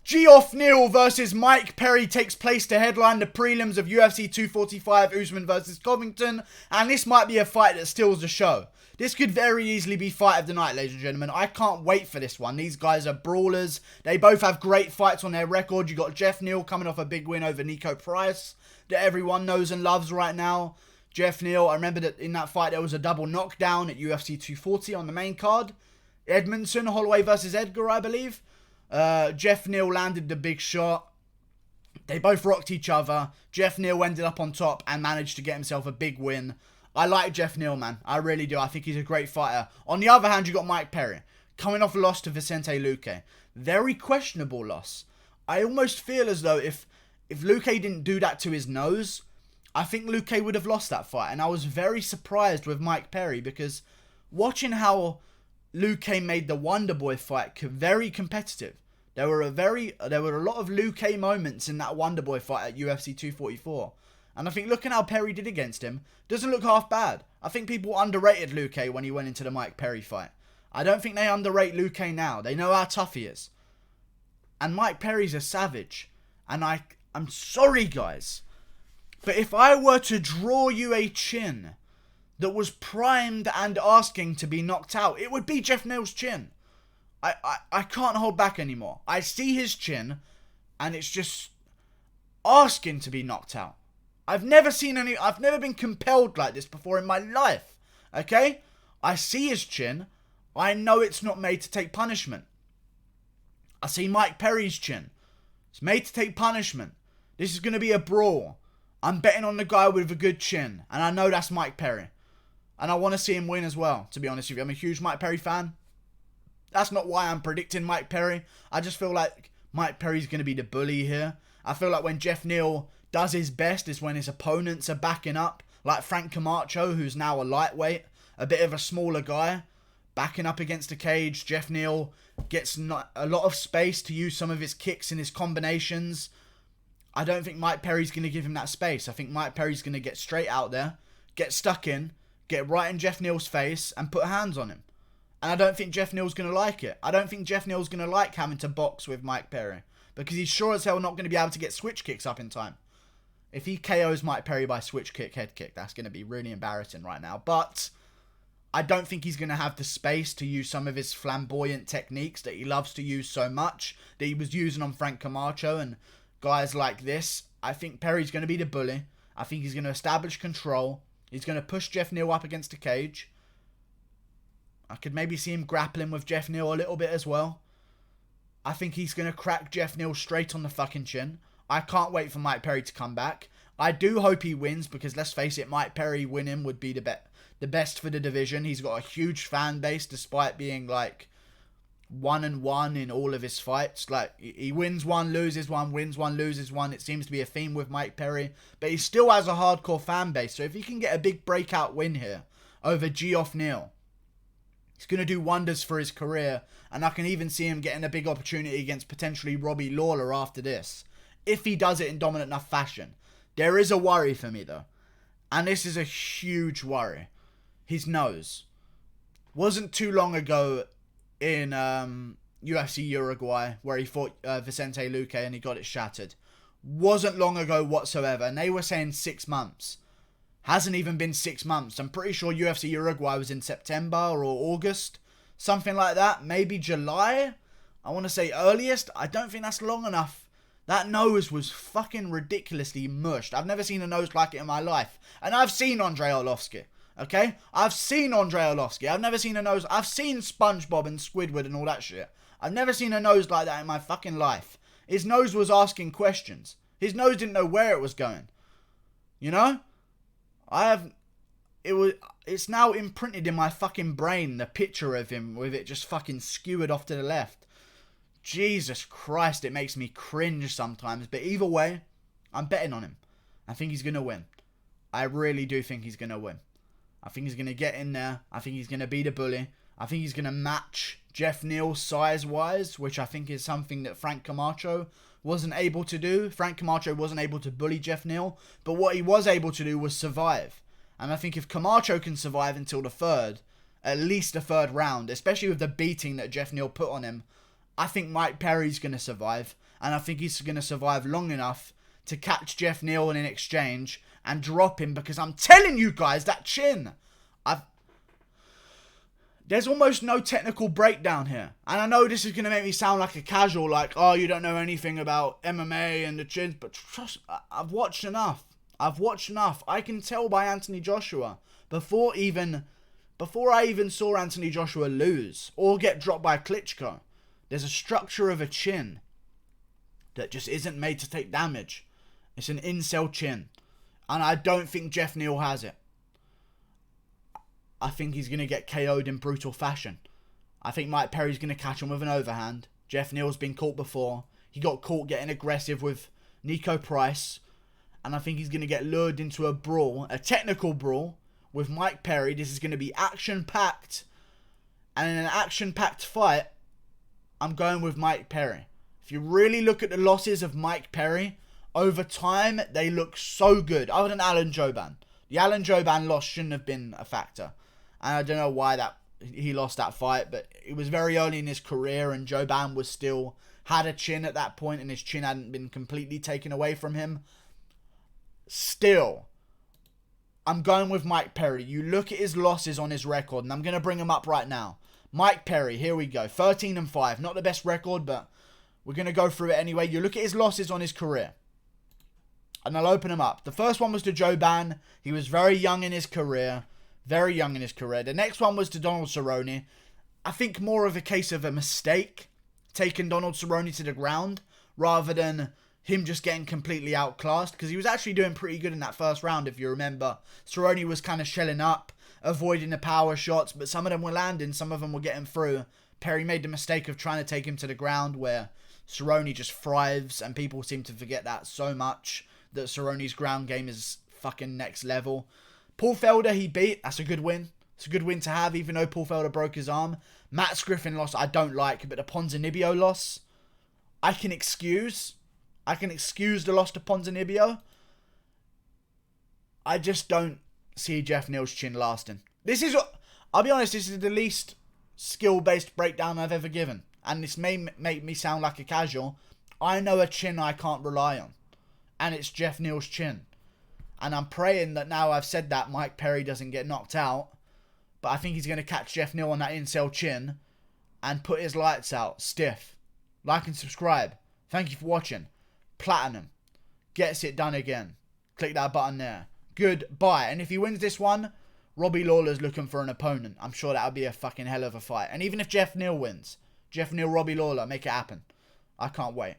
Geoff Neal versus Mike Perry takes place to headline the prelims of UFC 245, Usman versus Covington, and this might be a fight that steals the show. This could very easily be fight of the night, ladies and gentlemen. I can't wait for this one. These guys are brawlers. They both have great fights on their record. You got Geoff Neal coming off a big win over Nico Price that everyone knows and loves right now. Geoff Neal, I remember that in that fight there was a double knockdown at UFC 240 on the main card. Edmondson, Holloway versus Edgar, I believe. Geoff Neal landed the big shot. They both rocked each other. Geoff Neal ended up on top and managed to get himself a big win. I like Geoff Neal, man. I really do. I think he's a great fighter. On the other hand, you got Mike Perry coming off a loss to Vicente Luque. Very questionable loss. I almost feel as though if Luque didn't do that to his nose, I think Luque would have lost that fight. And I was very surprised with Mike Perry because watching how Luque made the Wonderboy fight very competitive. There were a lot of Luque moments in that Wonderboy fight at UFC 244. And I think looking how Perry did against him doesn't look half bad. I think people underrated Luque when he went into the Mike Perry fight. I don't think they underrate Luque now. They know how tough he is. And Mike Perry's a savage. And I'm sorry, guys, but if I were to draw you a chin that was primed and asking to be knocked out, it would be Geoff Neal's chin. I can't hold back anymore. I see his chin, and it's just asking to be knocked out. I've never been compelled like this before in my life. Okay? I see his chin. I know it's not made to take punishment. I see Mike Perry's chin. It's made to take punishment. This is going to be a brawl. I'm betting on the guy with a good chin, and I know that's Mike Perry. And I want to see him win as well, to be honest with you. I'm a huge Mike Perry fan. That's not why I'm predicting Mike Perry. I just feel like Mike Perry's going to be the bully here. I feel like when Geoff Neal does his best is when his opponents are backing up. Like Frank Camacho, who's now a lightweight. A bit of a smaller guy. Backing up against the cage. Geoff Neal gets a lot of space to use some of his kicks and his combinations. I don't think Mike Perry's going to give him that space. I think Mike Perry's going to get straight out there. Get stuck in. Get right in Geoff Neal's face and put hands on him. And I don't think Geoff Neal's going to like it. I don't think Geoff Neal's going to like having to box with Mike Perry. Because he's sure as hell not going to be able to get switch kicks up in time. If he KOs Mike Perry by switch kick, head kick, that's going to be really embarrassing right now. But I don't think he's going to have the space to use some of his flamboyant techniques that he loves to use so much. That he was using on Frank Camacho and guys like this. I think Perry's going to be the bully. I think he's going to establish control. He's going to push Geoff Neal up against the cage. I could maybe see him grappling with Geoff Neal a little bit as well. I think he's going to crack Geoff Neal straight on the fucking chin. I can't wait for Mike Perry to come back. I do hope he wins because let's face it, Mike Perry winning would be the best for the division. He's got a huge fan base despite being like 1-1 in all of his fights. Like he wins one, loses one, wins one, loses one. It seems to be a theme with Mike Perry. But he still has a hardcore fan base. So if he can get a big breakout win here over Geoff Neal, it's going to do wonders for his career. And I can even see him getting a big opportunity against potentially Robbie Lawler after this. If he does it in dominant enough fashion. There is a worry for me though. And this is a huge worry. His nose. Wasn't too long ago in UFC Uruguay where he fought Vicente Luque and he got it shattered. Wasn't long ago whatsoever. And they were saying 6 months. Hasn't even been 6 months. I'm pretty sure UFC Uruguay was in September or August. Something like that. Maybe July. I want to say earliest. I don't think that's long enough. That nose was fucking ridiculously mushed. I've never seen a nose like it in my life. And I've seen Andrei Arlovski. Okay? I've seen Andrei Arlovski. I've never seen a nose. I've seen SpongeBob and Squidward and all that shit. I've never seen a nose like that in my fucking life. His nose was asking questions. His nose didn't know where it was going. You know? It's now imprinted in my fucking brain, the picture of him with it just fucking skewered off to the left. Jesus Christ, it makes me cringe sometimes. But either way, I'm betting on him. I think he's going to win. I really do think he's going to win. I think he's going to get in there. I think he's going to be the bully. I think he's going to match Geoff Neal size-wise, which I think is something that Frank Camacho wasn't able to do. Frank Camacho wasn't able to bully Geoff Neal, but what he was able to do was survive. And I think if Camacho can survive until at least the third round, especially with the beating that Geoff Neal put on him, I think Mike Perry's going to survive. And I think he's going to survive long enough to catch Geoff Neal in an exchange and drop him, because I'm telling you guys, that chin. There's almost no technical breakdown here. And I know this is going to make me sound like a casual, like, oh, you don't know anything about MMA and the chins. But trust me, I've watched enough. I can tell by Anthony Joshua. Before I even saw Anthony Joshua lose or get dropped by Klitschko, there's a structure of a chin that just isn't made to take damage. It's an incel chin. And I don't think Geoff Neal has it. I think he's going to get KO'd in brutal fashion. I think Mike Perry's going to catch him with an overhand. Geoff Neal's been caught before. He got caught getting aggressive with Nico Price. And I think he's going to get lured into a brawl, a technical brawl, with Mike Perry. This is going to be action-packed. And in an action-packed fight, I'm going with Mike Perry. If you really look at the losses of Mike Perry, over time, they look so good. Other than Alan Jouban. The Alan Jouban loss shouldn't have been a factor. And I don't know why he lost that fight, but it was very early in his career, and Jouban was still had a chin at that point, and his chin hadn't been completely taken away from him. Still, I'm going with Mike Perry. You look at his losses on his record, and I'm going to bring him up right now. Mike Perry, here we go. 13-5. Not the best record, but we're going to go through it anyway. You look at his losses on his career, and I'll open him up. The first one was to Jouban. He was very young in his career. The next one was to Donald Cerrone. I think more of a case of a mistake, taking Donald Cerrone to the ground, rather than him just getting completely outclassed, because he was actually doing pretty good in that first round, if you remember. Cerrone was kind of shelling up, avoiding the power shots, but some of them were landing, some of them were getting through. Perry made the mistake of trying to take him to the ground, where Cerrone just thrives, and people seem to forget that so much, that Cerrone's ground game is fucking next level. Paul Felder, he beat. That's a good win. It's a good win to have, even though Paul Felder broke his arm. Matt Griffin loss, I don't like, but the Ponzinibbio loss, I can excuse. The loss to Ponzinibbio. I just don't see Geoff Neal's chin lasting. I'll be honest, this is the least skill-based breakdown I've ever given. And this may make me sound like a casual. I know a chin I can't rely on. And it's Geoff Neal's chin. And I'm praying that now I've said that, Mike Perry doesn't get knocked out. But I think he's going to catch Geoff Neal on that incel chin and put his lights out stiff. Like and subscribe. Thank you for watching. Platinum. Gets it done again. Click that button there. Goodbye. And if he wins this one, Robbie Lawler's looking for an opponent. I'm sure that'll be a fucking hell of a fight. And even if Geoff Neal wins, Geoff Neal, Robbie Lawler, make it happen. I can't wait.